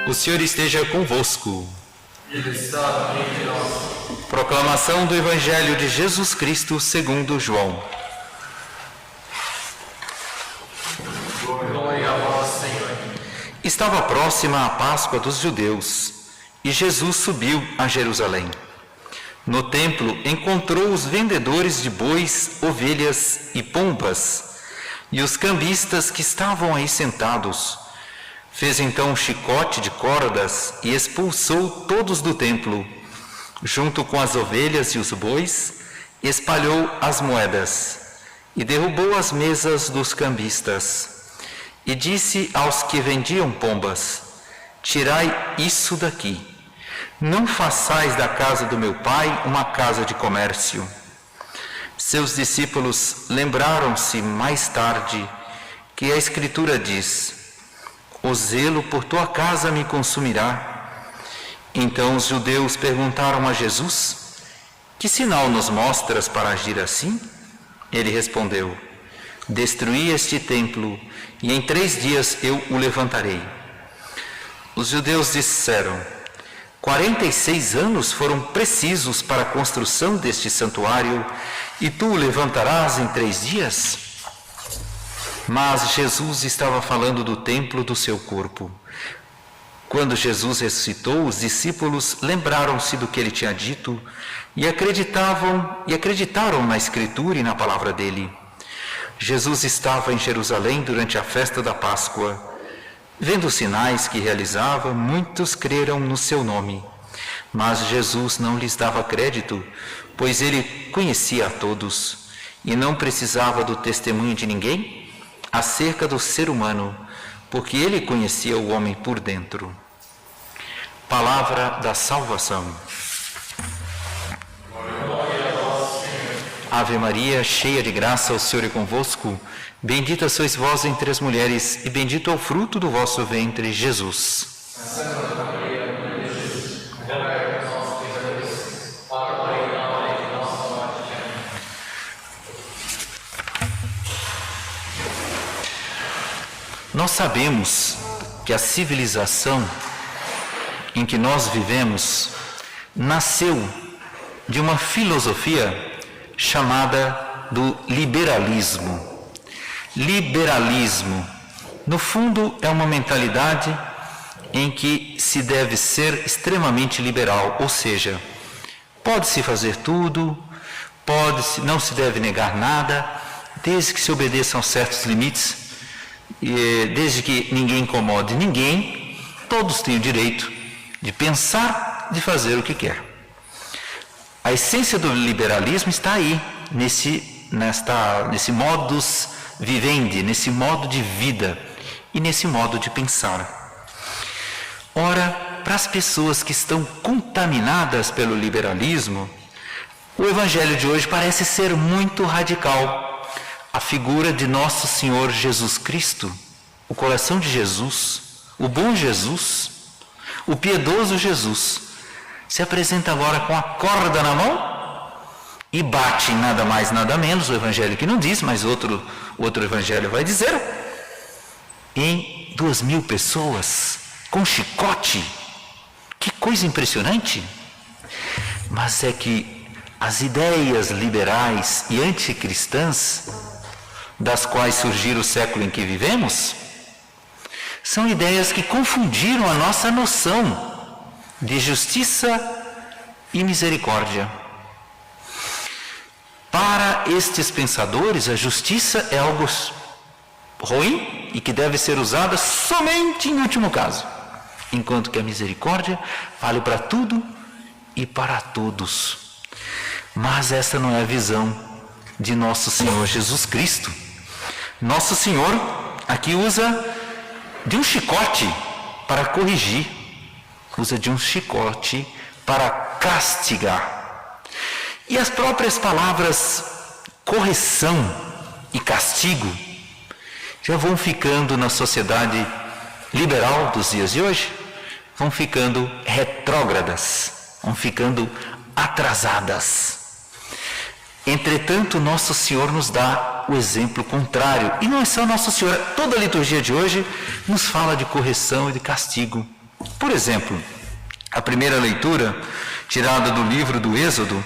O Senhor esteja convosco. Ele está no meio de nós. Proclamação do Evangelho de Jesus Cristo segundo João. Glória a vós, Senhor. Estava próxima a Páscoa dos judeus e Jesus subiu a Jerusalém. No templo encontrou os vendedores de bois, ovelhas e pombas e os cambistas que estavam aí sentados. Fez então um chicote de cordas e expulsou todos do templo. Junto com as ovelhas e os bois, espalhou as moedas e derrubou as mesas dos cambistas. E disse aos que vendiam pombas: tirai isso daqui. Não façais da casa do meu pai uma casa de comércio. Seus discípulos lembraram-se mais tarde que a Escritura diz: o zelo por tua casa me consumirá. Então os judeus perguntaram a Jesus: que sinal nos mostras para agir assim? Ele respondeu: destruí este templo e em 3 dias eu o levantarei. Os judeus disseram: 46 anos foram precisos para a construção deste santuário e tu o levantarás em 3 dias? Mas Jesus estava falando do templo do seu corpo. Quando Jesus ressuscitou, os discípulos lembraram-se do que ele tinha dito e acreditaram na Escritura e na palavra dele. Jesus estava em Jerusalém durante a festa da Páscoa. Vendo os sinais que realizava, muitos creram no seu nome. Mas Jesus não lhes dava crédito, pois ele conhecia a todos e não precisava do testemunho de ninguém acerca do ser humano, porque ele conhecia o homem por dentro. Palavra da salvação. Ave Maria, cheia de graça, o Senhor é convosco. Bendita sois vós entre as mulheres, e bendito é o fruto do vosso ventre, Jesus. Santa Maria, Mãe de Jesus, rogai por nós, pecadores, agora e na hora de nossa morte. Amém. Nós sabemos que a civilização em que nós vivemos nasceu de uma filosofia chamada do liberalismo. Liberalismo, no fundo, é uma mentalidade em que se deve ser extremamente liberal, ou seja, pode-se fazer tudo, não se deve negar nada, desde que se obedeçam certos limites, desde que ninguém incomode ninguém, todos têm o direito de pensar, de fazer o que quer. A essência do liberalismo está aí, nesse modus vivendi, nesse modo de vida e nesse modo de pensar. Ora, para as pessoas que estão contaminadas pelo liberalismo, o Evangelho de hoje parece ser muito radical. A figura de Nosso Senhor Jesus Cristo, o coração de Jesus, o bom Jesus, o piedoso Jesus, se apresenta agora com a corda na mão e bate em nada mais, nada menos, o Evangelho que não diz, mas outro Evangelho vai dizer, em 2.000 pessoas, com chicote. Que coisa impressionante! Mas é que as ideias liberais e anticristãs, das quais surgiram o século em que vivemos, são ideias que confundiram a nossa noção de justiça e misericórdia. Para estes pensadores, a justiça é algo ruim e que deve ser usada somente em último caso, enquanto que a misericórdia vale para tudo e para todos. Mas essa não é a visão de Nosso Senhor Jesus Cristo. Nosso Senhor aqui usa de um chicote para corrigir, usa de um chicote para castigar. E as próprias palavras correção e castigo já vão ficando na sociedade liberal dos dias de hoje, vão ficando retrógradas, vão ficando atrasadas. Entretanto, Nosso Senhor nos dá o exemplo contrário. E não é só Nosso Senhor, toda a liturgia de hoje nos fala de correção e de castigo. Por exemplo, a primeira leitura, tirada do livro do Êxodo,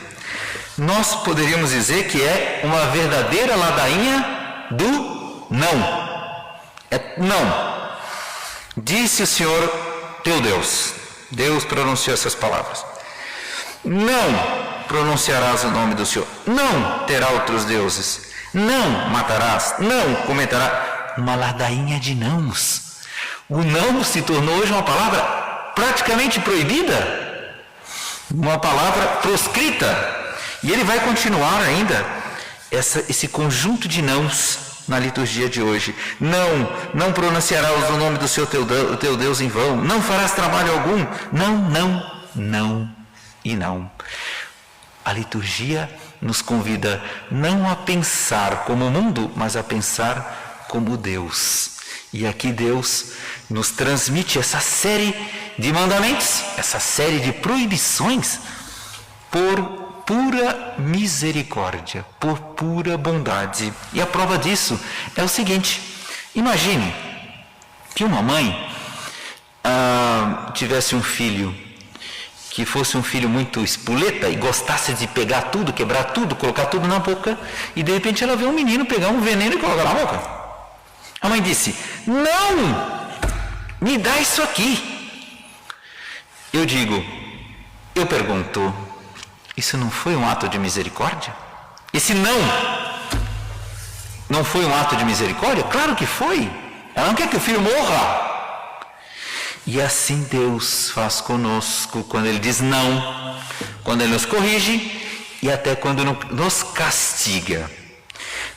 nós poderíamos dizer que é uma verdadeira ladainha do não. É não. Disse o Senhor teu Deus. Deus pronunciou essas palavras. Não pronunciarás o nome do Senhor. Não terá outros deuses. Não matarás. Não cometerás. Uma ladainha de nãos. O não se tornou hoje uma palavra praticamente proibida. Uma palavra proscrita. E ele vai continuar ainda esse conjunto de nãos na liturgia de hoje. Não pronunciarás o nome do Senhor teu Deus em vão. Não farás trabalho algum. Não e não. A liturgia nos convida não a pensar como o mundo, mas a pensar como Deus. E aqui Deus nos transmite essa série de mandamentos, essa série de proibições por pura misericórdia, por pura bondade. E a prova disso é o seguinte: imagine que uma mãe tivesse um filho que fosse um filho muito espoleta e gostasse de pegar tudo, quebrar tudo, colocar tudo na boca, e de repente ela vê um menino pegar um veneno e colocar na boca. A mãe disse: não, me dá isso aqui. Eu pergunto, isso não foi um ato de misericórdia? Esse não foi um ato de misericórdia? Claro que foi. Ela não quer que o filho morra. E assim Deus faz conosco quando Ele diz não, quando Ele nos corrige e até quando nos castiga.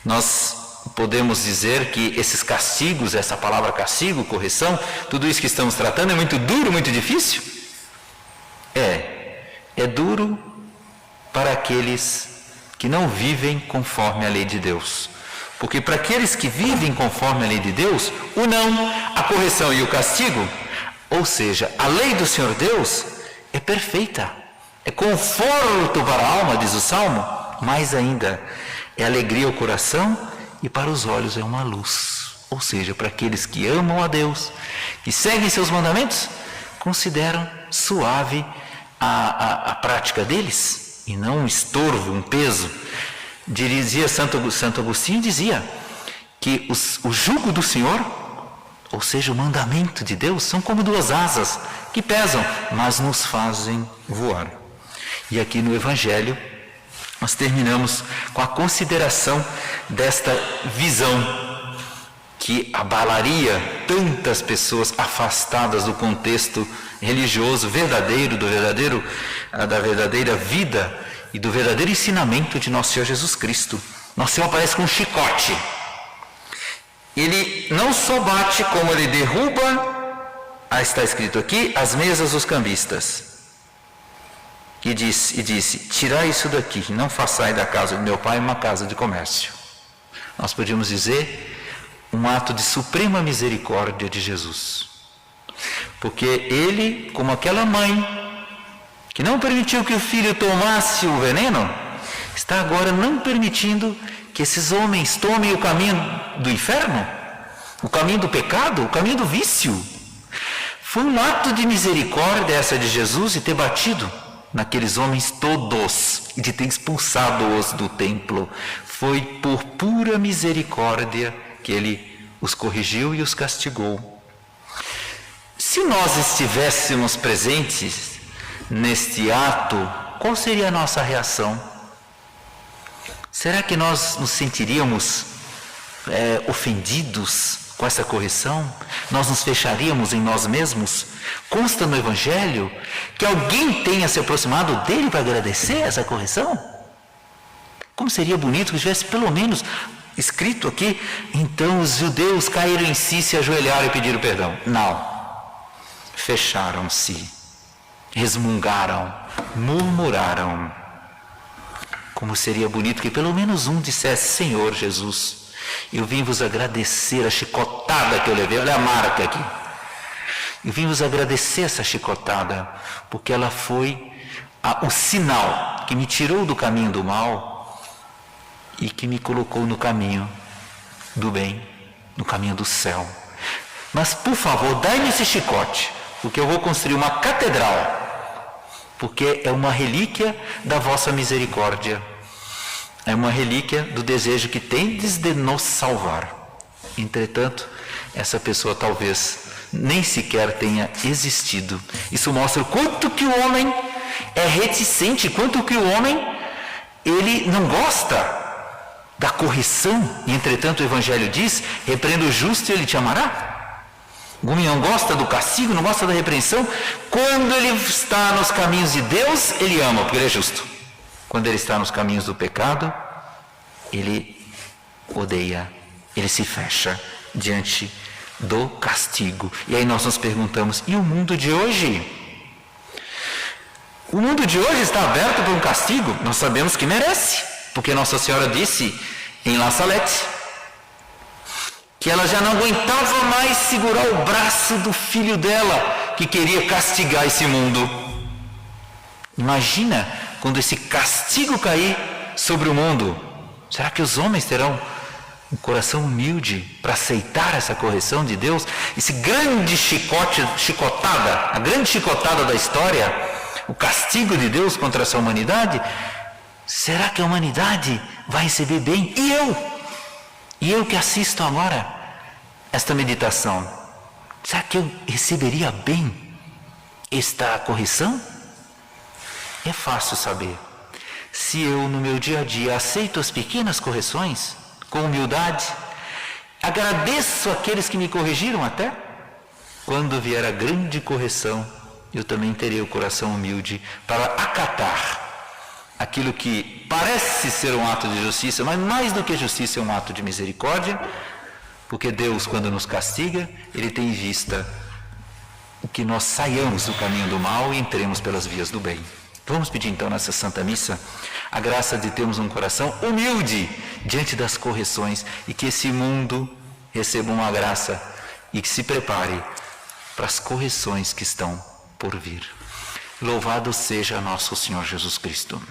Nós podemos dizer que esses castigos, essa palavra castigo, correção, tudo isso que estamos tratando é muito duro, muito difícil? É duro para aqueles que não vivem conforme a lei de Deus. Porque para aqueles que vivem conforme a lei de Deus, o não, a correção e o castigo, ou seja, a lei do Senhor Deus é perfeita, é conforto para a alma, diz o Salmo, mais ainda, é alegria ao coração e para os olhos é uma luz. Ou seja, para aqueles que amam a Deus, que seguem seus mandamentos, consideram suave a prática deles e não um estorvo, um peso. Dizia Santo Agostinho, dizia que o jugo do Senhor, ou seja, o mandamento de Deus, são como duas asas que pesam, mas nos fazem voar. E aqui no Evangelho, nós terminamos com a consideração desta visão que abalaria tantas pessoas afastadas do contexto religioso verdadeiro, da verdadeira vida e do verdadeiro ensinamento de nosso Senhor Jesus Cristo. Nosso Senhor aparece com um chicote. Ele não só bate, como ele derruba, está escrito aqui, as mesas dos cambistas. E disse, tirai isso daqui, não façai da casa do meu pai uma casa de comércio. Nós podíamos dizer, um ato de suprema misericórdia de Jesus. Porque ele, como aquela mãe, que não permitiu que o filho tomasse o veneno, está agora não permitindo que esses homens tomem o caminho do inferno, o caminho do pecado, o caminho do vício. Foi um ato de misericórdia essa de Jesus de ter batido naqueles homens todos e de ter expulsado-os do templo. Foi por pura misericórdia que ele os corrigiu e os castigou. Se nós estivéssemos presentes neste ato, qual seria a nossa reação? Será que nós nos sentiríamos ofendidos com essa correção? Nós nos fecharíamos em nós mesmos? Consta no Evangelho que alguém tenha se aproximado dele para agradecer essa correção? Como seria bonito que tivesse pelo menos escrito aqui, então os judeus caíram em si, se ajoelharam e pediram perdão. Não. Fecharam-se, resmungaram, murmuraram. Como seria bonito que pelo menos um dissesse, Senhor Jesus, eu vim vos agradecer a chicotada que eu levei, olha a marca aqui. Eu vim vos agradecer essa chicotada, porque ela foi o sinal que me tirou do caminho do mal e que me colocou no caminho do bem, no caminho do céu. Mas, por favor, dai-me esse chicote, porque eu vou construir uma catedral, porque é uma relíquia da vossa misericórdia, é uma relíquia do desejo que tendes de nos salvar. Entretanto, essa pessoa talvez nem sequer tenha existido. Isso mostra o quanto que o homem é reticente, quanto que o homem ele não gosta da correção. E entretanto o Evangelho diz: repreenda o justo e ele te amará. O homem não gosta do castigo, não gosta da repreensão. Quando ele está nos caminhos de Deus, ele ama, porque ele é justo. Quando ele está nos caminhos do pecado, ele odeia, ele se fecha diante do castigo. E aí nós nos perguntamos: e o mundo de hoje? O mundo de hoje está aberto para um castigo? Nós sabemos que merece, porque Nossa Senhora disse em La Salette que ela já não aguentava mais segurar o braço do filho dela, que queria castigar esse mundo. Imagina quando esse castigo cair sobre o mundo. Será que os homens terão um coração humilde para aceitar essa correção de Deus? Esse grande chicotada, a grande chicotada da história, o castigo de Deus contra essa humanidade. Será que a humanidade vai receber bem? E eu que assisto agora esta meditação, será que eu receberia bem esta correção? É fácil saber. Se eu no meu dia a dia aceito as pequenas correções com humildade, agradeço aqueles que me corrigiram até, quando vier a grande correção, eu também terei o coração humilde para acatar aquilo que parece ser um ato de justiça, mas mais do que justiça é um ato de misericórdia, porque Deus, quando nos castiga, Ele tem em vista que nós saiamos do caminho do mal e entremos pelas vias do bem. Vamos pedir então nessa Santa Missa a graça de termos um coração humilde diante das correções, e que esse mundo receba uma graça e que se prepare para as correções que estão por vir. Louvado seja nosso Senhor Jesus Cristo.